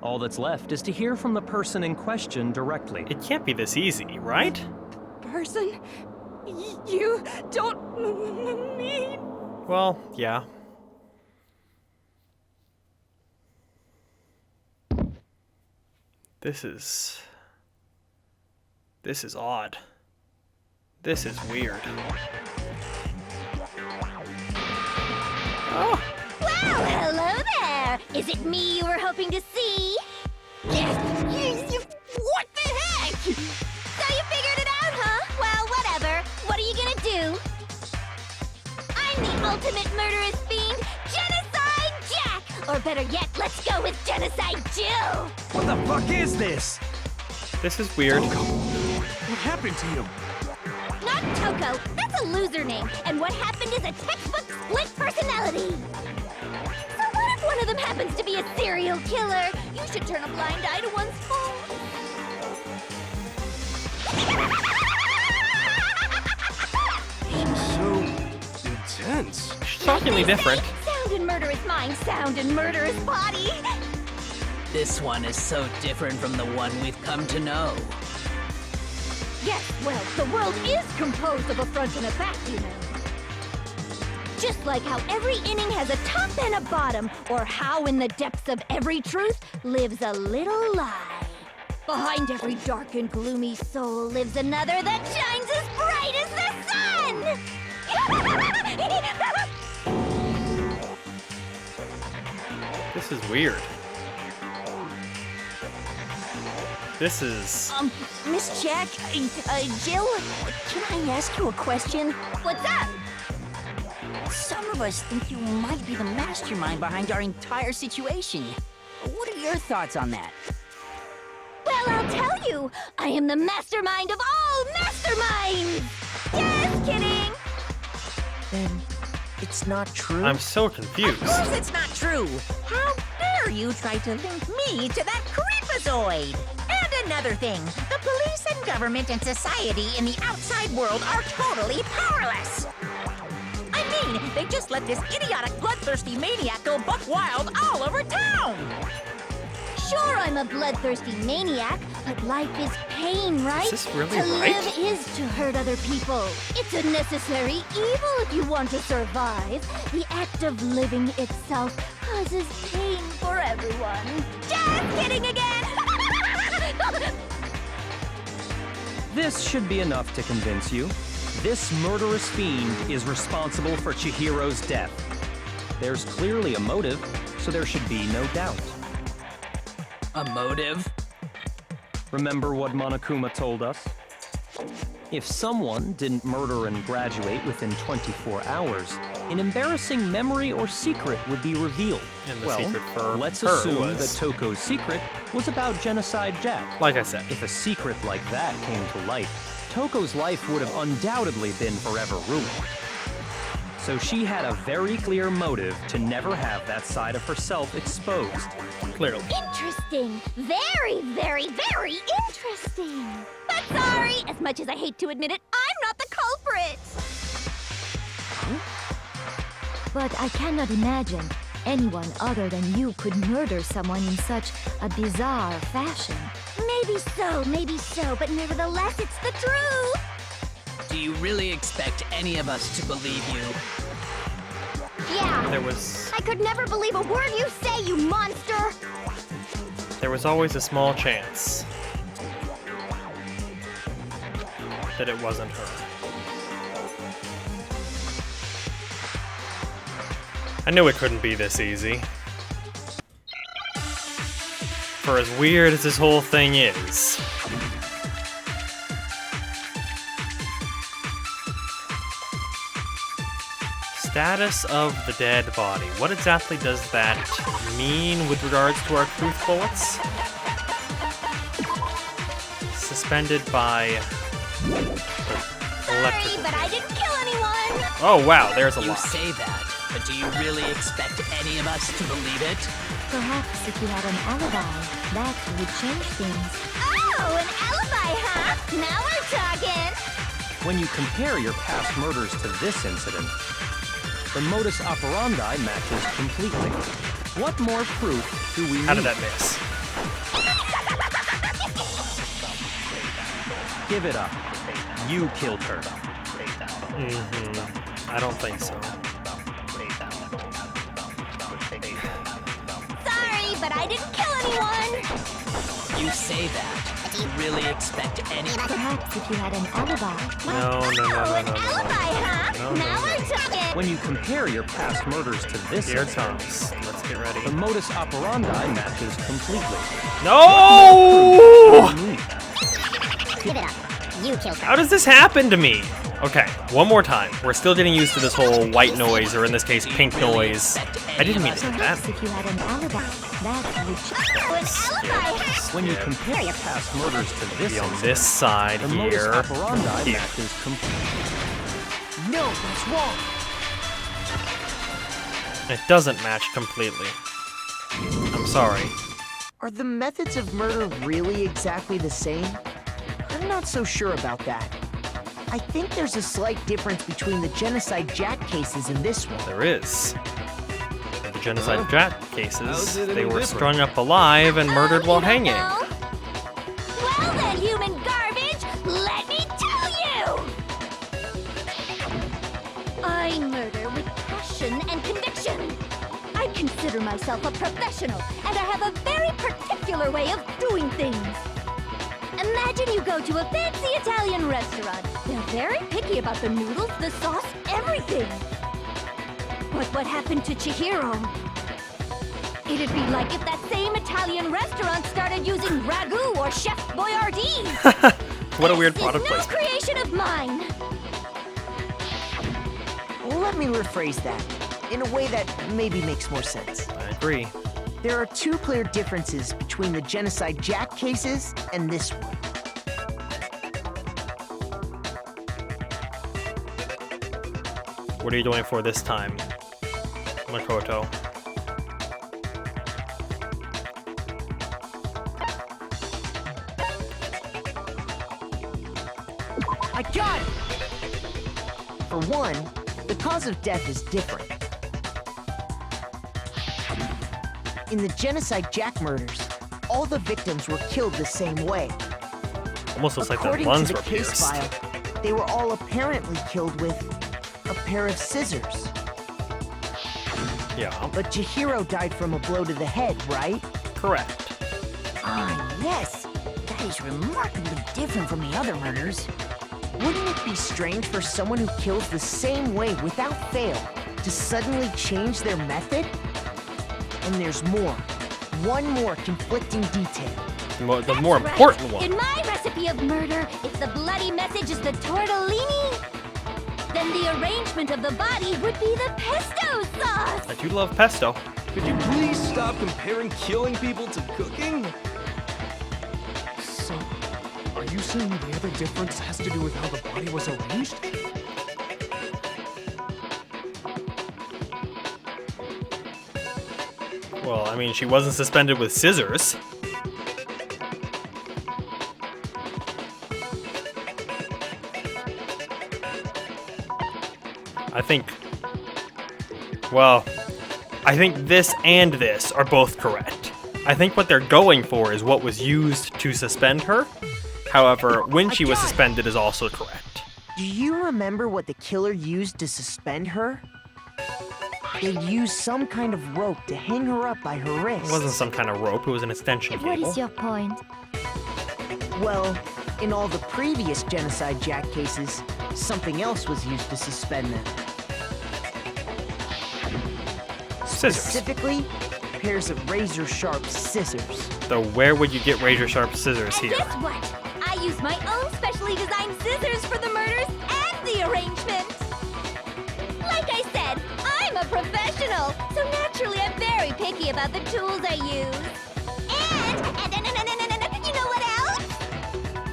All that's left is to hear from the person in question directly. It can't be this easy, right? Person? You don't mean... Well, yeah. This is odd. This is weird. Oh! Well, hello there! Is it me you were hoping to see? What the heck? So you figured it out, huh? Well, whatever. What are you gonna do? I'm the ultimate murderous fiend, Genocide Jack! Or better yet, let's go with Genocide Jill! What the fuck is this? This is weird. What happened to you? Not Toko. That's a loser name. And what happened is a textbook split personality. So what if one of them happens to be a serial killer? You should turn a blind eye to one's fault. So intense. Shockingly different. Sound in murderous mind, sound in murderous body. This one is so different from the one we've come to know. Yes, well, the world is composed of a front and a back, you know. Just like how every inning has a top and a bottom, or how in the depths of every truth lives a little lie. Behind every dark and gloomy soul lives another that shines as bright as the sun! This is weird. This is... Miss Jack, Jill, can I ask you a question? What's up? Some of us think you might be the mastermind behind our entire situation. What are your thoughts on that? Well, I'll tell you. I am the mastermind of all masterminds! Just kidding! Then it's not true? I'm so Of confused. course it's not true. How dare you try to link me to that creepazoid? And another thing, the police and government and society in the outside world are totally powerless. I mean, they just let this idiotic, bloodthirsty maniac go buck wild all over town. Sure, I'm a bloodthirsty maniac, but life is pain, right? Is this really to right? live is to hurt other people. It's a necessary evil if you want to survive. The act of living itself causes pain for everyone. Just kidding again! This should be enough to convince you. This murderous fiend is responsible for Chihiro's death. There's clearly a motive, so there should be no doubt. A motive? Remember what Monokuma told us? If someone didn't murder and graduate within 24 hours, an embarrassing memory or secret would be revealed. And the Well, secret for let's her assume was- that Toko's secret was about Genocide Jack. Like I said. If a secret like that came to light, Toko's life would have undoubtedly been forever ruined. So she had a very clear motive to never have that side of herself exposed. Clearly. Interesting. Very, very, very interesting. But sorry, as much as I hate to admit it, I'm not the culprit. But I cannot imagine anyone other than you could murder someone in such a bizarre fashion. Maybe so, but nevertheless, it's the truth. Do you really expect any of us to believe you? Yeah, There was I could never believe a word you say, you monster. always a small chance that it wasn't her. I knew it couldn't be this easy. For as weird as this whole thing is, status of the dead body. What exactly does that mean with regards to our truth bullets? Suspended by Sorry, electrical. but I didn't kill anyone. Oh wow, there's a You lot. say that, but do you really expect any of us to believe it? Perhaps if you had an alibi, that would change things. Oh, an alibi, huh? Now we're talking. When you compare your past murders to this incident, the modus operandi matches completely. What more proof do we need? How did that miss? Give it up. You killed her. I don't think so. Sorry, but I didn't kill anyone. You say that. You really expect any... Perhaps if you had an alibi. No. An alibi, huh? No. Now we're talking. When you compare your past murders to this Here it incident, comes. Let's get ready. the modus operandi matches completely. No! Give it up. You killed her. How does this happen to me? Okay, one more time. We're still getting used to this whole white noise, or in this case, pink noise. I didn't mean to do that. Perhaps if you had an alibi. That would... Oh, an alibi, huh? When you compare your past murders to this Be on incident, this side the modus here. operandi Here. matches completely. No, that's wrong. It doesn't match completely. I'm sorry. Are the methods of murder really exactly the same? I'm not so sure about that. I think there's a slight difference between the Genocide Jack cases and this one. There is. In the Genocide Jack cases, How's it any they were different? strung up alive and murdered while You don't hanging. know? Well then, human garbage, let me tell you! I murder with passion and conviction. I consider myself a professional, and I have a very particular way of doing things. Imagine you go to a fancy Italian restaurant. They're very picky about the noodles, the sauce, everything. But what happened to Chihiro? It'd be like if that same Italian restaurant started using ragu or Chef Boyardee. What a weird This product is no placement. creation of mine. Let me rephrase that in a way that maybe makes more sense. I agree. There are two clear differences between the Genocide Jack cases and this one. What are you doing for this time, Makoto? I got it! For one, the cause of death is different. In the Genocide Jack murders, all the victims were killed the same way. Almost looks like their According to lungs the were case pierced. file, they were all apparently killed with a pair of scissors. Yeah, But Chihiro died from a blow to the head, right? correct. Ah, yes. That is remarkably different from the other murders. Wouldn't it be strange for someone who kills the same way without fail to suddenly change their method? And there's more. One more conflicting detail. The more That's important right. one. In my recipe of murder, if the bloody message is the tortellini, then the arrangement of the body would be the pesto sauce. I do love pesto. Could you please stop comparing killing people to cooking? So, are you saying the other difference has to do with how the body was arranged? Well, I mean, she wasn't suspended with scissors. I think this and this are both correct. I think what they're going for is what was used to suspend her. However, when she was suspended is also correct. Do you remember what the killer used to suspend her? They used some kind of rope to hang her up by her wrist. It wasn't some kind of rope, it was an extension What cable. is your point? Well, in all the previous Genocide Jack cases, something else was used to suspend them. Scissors. Specifically, pairs of razor-sharp scissors. So where would you get razor-sharp scissors And here? guess what? I use my own specially designed scissors for the murders and the arrangement. Like I said, I'm a professional, so naturally I'm very picky about the tools I use. And you know what else?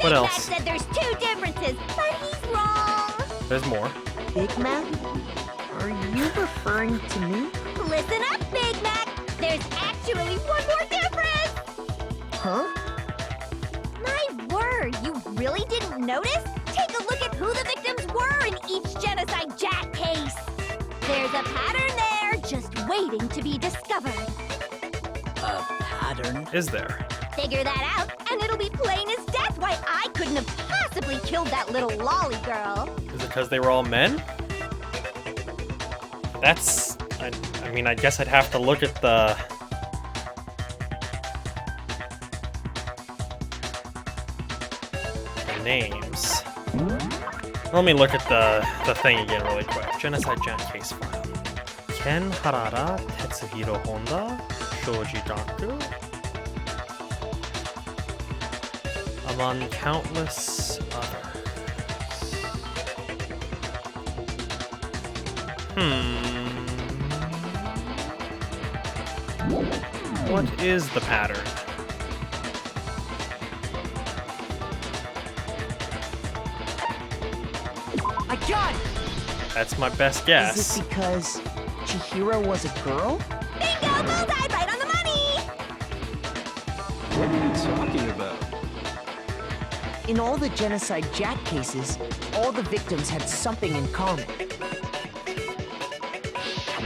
What Big else? Mac said there's two differences, but he's wrong. There's more. Big Mac? Are you referring to me? Listen up, Big Mac. There's actually one more difference. Huh? My word, you really didn't notice? Take a look at who the victims were in each Genocide Jack case. There's a pattern there, just waiting to be discovered. A pattern? Is there? Figure that out, and it'll be plain as death why I couldn't have possibly killed that little lolly girl? Is it because they were all men? That's... I mean, I guess I'd have to look at the names. Let me look at the thing again really quick. Genocide Jack case file. Ken Harada, Tetsuhiro Honda, Shoji Gaku. Among countless others. What is the pattern? I got it! That's my best guess. Is it because Chihiro was a girl? Bingo! Bullseye! Right on the money! What are you talking about? In all the Genocide Jack cases, all the victims had something in common.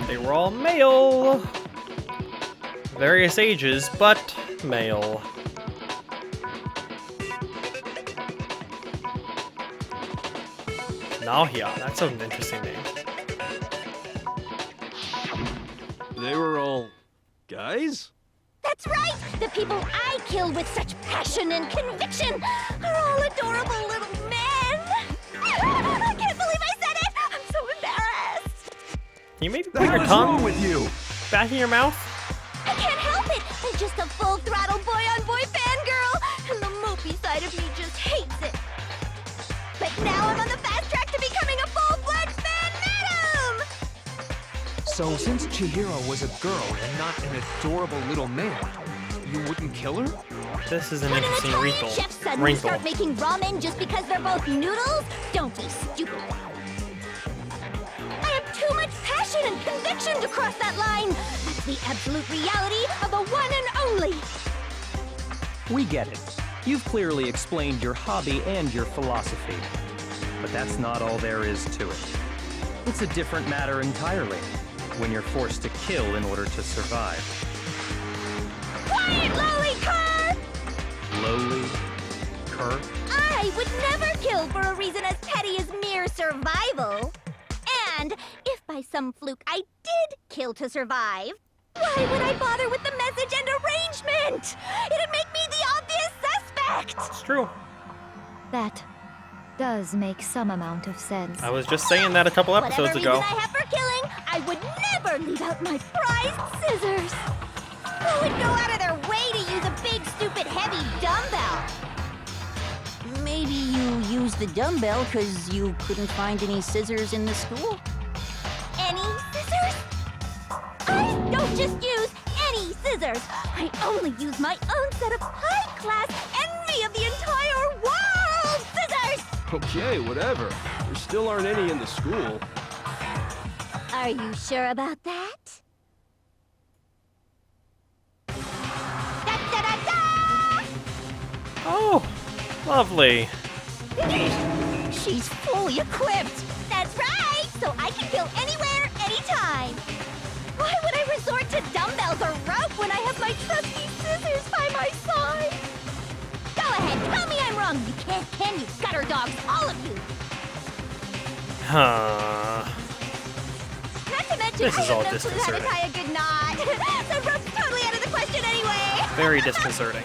They were all male. Various ages, but male. Nahia, that's an interesting name. They were all guys? That's right! The people I killed with such passion and conviction are all adorable little men! I can't believe I said it! I'm so embarrassed! Can you maybe The put hell your is tongue wrong with you? back in your mouth? I can't help it! I'm just a full-throttle boy-on-boy fangirl, and the mopey side of me just hates it. But now I'm on the fast track to becoming a full-fledged fan madam! So since Chihiro was a girl and not an adorable little man, you wouldn't kill her? This is an When an interesting Italian wrinkle. chef suddenly start making ramen just because they're both noodles? Don't be stupid. I have too much passion and conviction to cross that line. That's the absolute reality of the one and only. We get it. You've clearly explained your hobby and your philosophy. But that's not all there is to it. It's a different matter entirely, when you're forced to kill in order to survive. Quiet, lowly cur! Lowly? Cur? I would never kill for a reason as petty as mere survival. And if by some fluke I did kill to survive, why would I bother with the message and arrangement? It'd make me the obvious suspect! It's true. That does make some amount of sense. I was just saying that a couple episodes Whatever ago. reason I have for killing, I would never leave out my prized scissors. Who would go out of their way to use a big, stupid, heavy dumbbell? Maybe you used the dumbbell because you couldn't find any scissors in the school? Any scissors? I don't just use any scissors. I only use my own set of high-class envy of the entire world scissors! Okay, whatever. There still aren't any in the school. Are you sure about that? Da-da-da-da! Oh, lovely. She's fully equipped! That's right! So I can kill anywhere, anytime! Why would I resort to dumbbells or rope when I have my trusty scissors by my side? Go ahead, tell me I'm wrong, you can't, can you, gutter dogs, all of you! Huh. Not to mention, This I is have all no clue how to disconcerting. tie a good knot! The rope's totally out of the question anyway! Very disconcerting.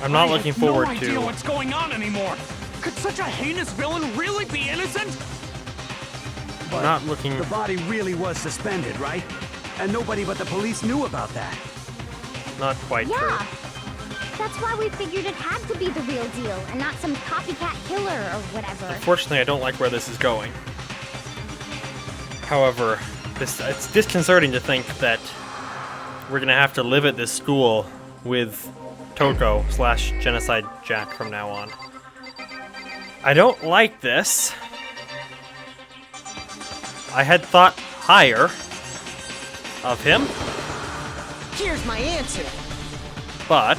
I'm not looking forward I have no idea to... what's going on anymore. Could such a heinous villain really be innocent? I'm not looking... The body really was suspended, right? And nobody but the police knew about that. Not quite true. Yeah! That's why we figured it had to be the real deal, and not some copycat killer or whatever. Unfortunately, I don't like where this is going. However, it's disconcerting to think that we're gonna have to live at this school with Toko / Genocide Jack from now on. I don't like this. I had thought higher of him, Here's my answer. but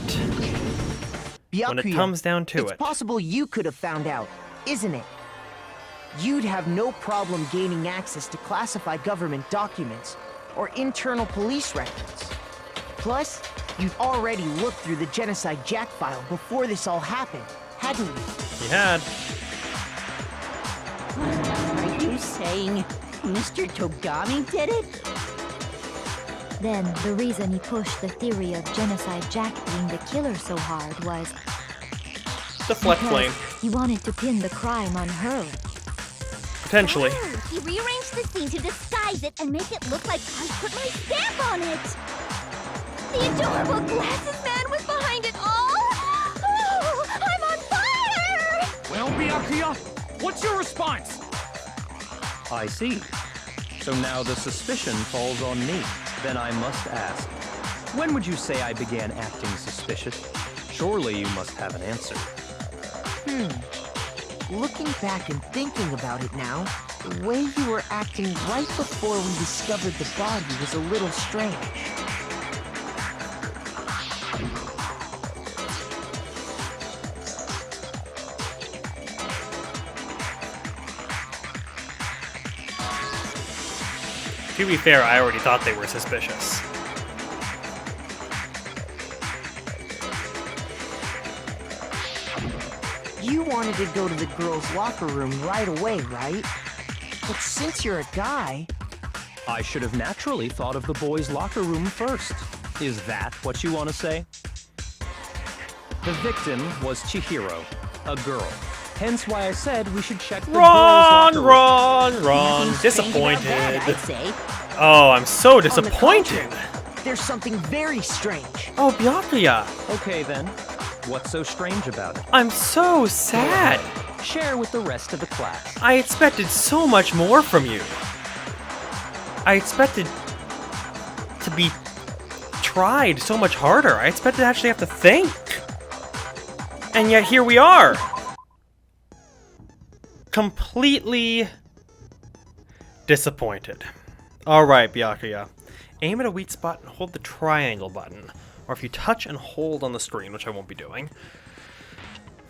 Byakuya, when it comes down to it's it, possible you could have found out, isn't it? You'd have no problem gaining access to classified government documents or internal police records. Plus, You'd already looked through the Genocide Jack file before this all happened, hadn't you? He had. Are you saying Mr. Togami did it? Then the reason he pushed the theory of Genocide Jack being the killer so hard was Deflect flame. he wanted to pin the crime on her. Potentially. He rearranged the scene to disguise it and make it look like I put my stamp on it. The adorable glasses man was behind it all. Oh, I'm on fire! Well, Byakuya, what's your response? I see. So now the suspicion falls on me. Then I must ask, when would you say I began acting suspicious? Surely you must have an answer. Looking back and thinking about it now, the way you were acting right before we discovered the body was a little strange. To be fair, I already thought they were suspicious. You wanted to go to the girls' locker room right away, right? But since you're a guy... I should have naturally thought of the boys' locker room first. Is that what you want to say? The victim was Chihiro, a girl. Hence why I said we should check the girls' locker room. Ron. Disappointed. I'd say. Oh, I'm so On the disappointed. contrary, there's something very strange. Oh, Byakuya. Okay then, what's so strange about it? I'm so sad. Share with the rest of the class. I expected so much more from you. I expected to be tried so much harder. I expected to actually have to think. And yet here we are. Completely disappointed. Alright, Byakuya. Aim at a weak spot and hold the triangle button. Or if you touch and hold on the screen, which I won't be doing,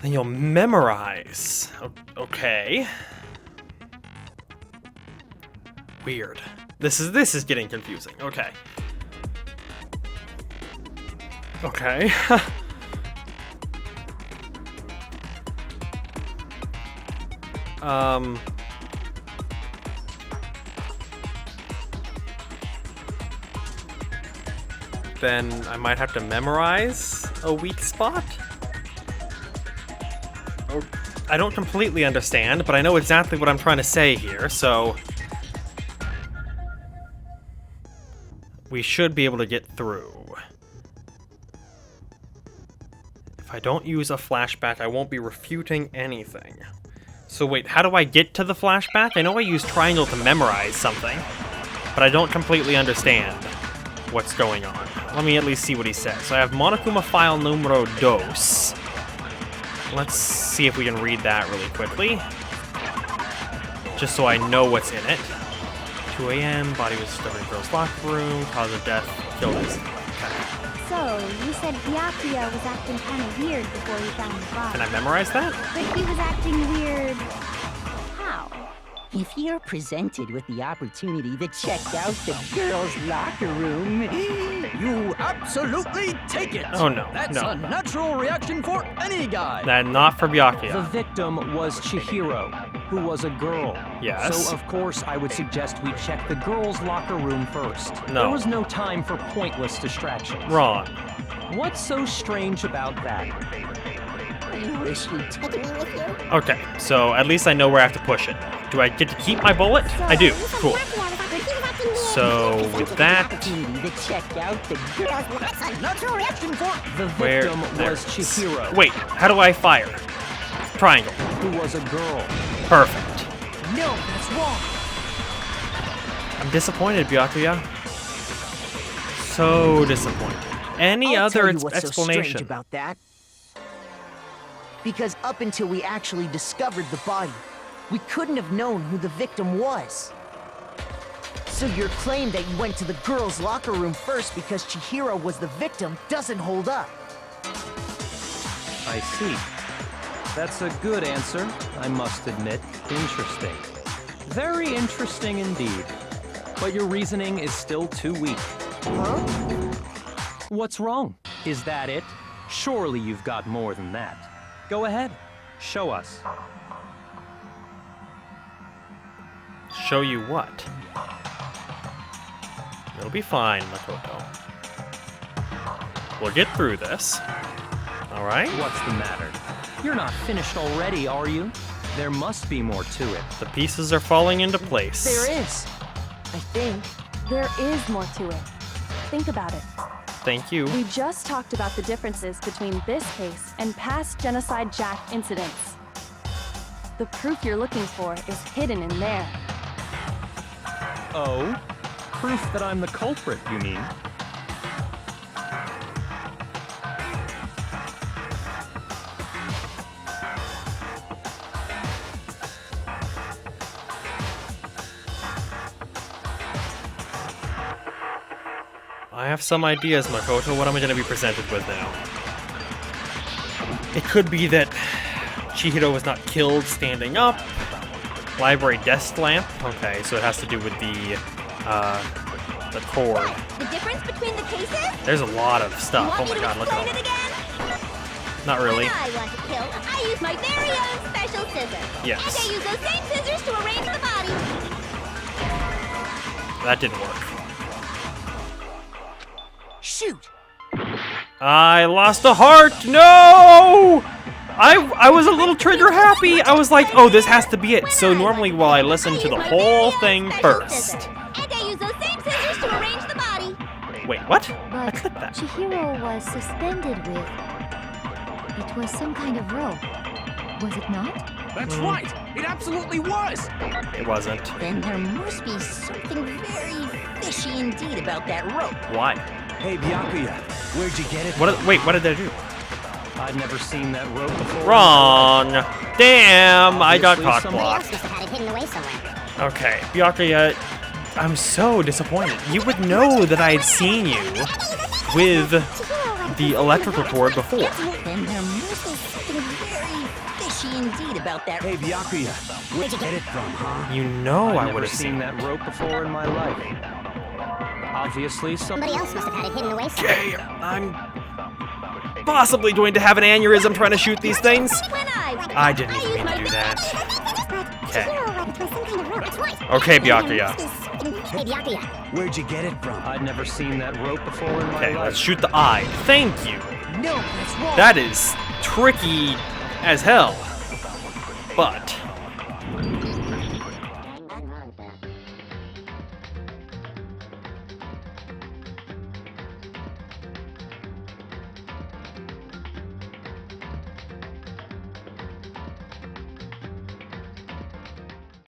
then you'll memorize. Okay. Weird. This is getting confusing. Okay. Okay. Then I might have to memorize a weak spot? Oh, I don't completely understand, but I know exactly what I'm trying to say here, so... we should be able to get through. If I don't use a flashback, I won't be refuting anything. So wait, how do I get to the flashback? I know I use triangle to memorize something, but I don't completely understand what's going on. Let me at least see what he says. So I have Monokuma file numero dos. Let's see if we can read that really quickly. Just so I know what's in it. 2 a.m., body was discovered in girl's locker room, cause of death, killed his... Okay. So, you said Byakuya was acting kind of weird before he found the body. Can I memorize that? But he was acting weird... how? If you're presented with the opportunity to check out the girls' locker room, You absolutely take it! Oh no, That's no. a natural reaction for any guy! That not for The Byakuya. victim was Chihiro, who was a girl. Yes. So, of course, I would suggest we check the girls' locker room first. No. There was no time for pointless distractions. Wrong. What's so strange about that? I wish you'd take me with you. Okay, so at least I know where I have to push it. Do I get to keep my bullet? I do. Cool. So with that, Opportunity to check out the girls' That's a natural reaction for... The where? victim There was it is. Chihiro, Wait, how do I fire? Triangle. who was a girl. Perfect. No, that's wrong. I'm disappointed, Byakuya. So disappointed. Any I'll other tell you what's so strange explanation? about that. Because up until we actually discovered the body, we couldn't have known who the victim was. So your claim that you went to the girls' locker room first because Chihiro was the victim doesn't hold up. I see. That's a good answer, I must admit. Interesting. Very interesting indeed. But your reasoning is still too weak. Huh? What's wrong? Is that it? Surely you've got more than that. Go ahead. Show us. Show you what? It'll be fine, Makoto. We'll get through this. Alright? What's the matter? You're not finished already, are you? There must be more to it. The pieces are falling into place. There is. I think. There is more to it. Think about it. Thank you. We just talked about the differences between this case and past Genocide Jack incidents. The proof you're looking for is hidden in there. Oh? Proof that I'm the culprit, you mean? I have some ideas, Makoto. What am I going to be presented with now? It could be that Chihiro was not killed standing up. Library desk lamp. Okay, so it has to do with the cord. The difference between the cases? There's a lot of stuff. Oh my god, look at all it again? Not really. When I want to kill, I use my very own special scissors. Yes. And I use those same scissors to arrange the body. That didn't work. Shoot! I lost a heart! No! I was a little trigger happy. I was like, oh, this has to be it. So normally, while I listen to the whole thing first. And I use those same scissors to arrange the body. Wait, what? I But clicked that. Chihiro was suspended with... It was some kind of rope. Was it not? That's right! It absolutely was! It wasn't. Then there must be something very fishy indeed about that rope. Why? Hey, Byakuya, where'd you get it? Wait, what did I do? I've never seen that rope before. Wrong! Damn, I got Obviously cock somebody blocked. Must have had it hidden away somewhere. Okay, Byakuya, I'm so disappointed. You would know that I had seen you with the electrical cord before. Then there must be something very fishy indeed about that Hey, Byakuya, where'd you get it from, huh? You know I I've would never have seen seen that rope before in my life. Obviously, Somebody else must have had it hidden away somewhere. Okay, I'm possibly going to have an aneurysm trying to shoot these things. I didn't even mean to do that. Okay. Okay, Byakuya. Hey, Byakuya. Where'd you get it from? I'd never seen that rope before in my Okay, life. let's shoot the eye. Thank you. No, that's wrong. That is tricky as hell. But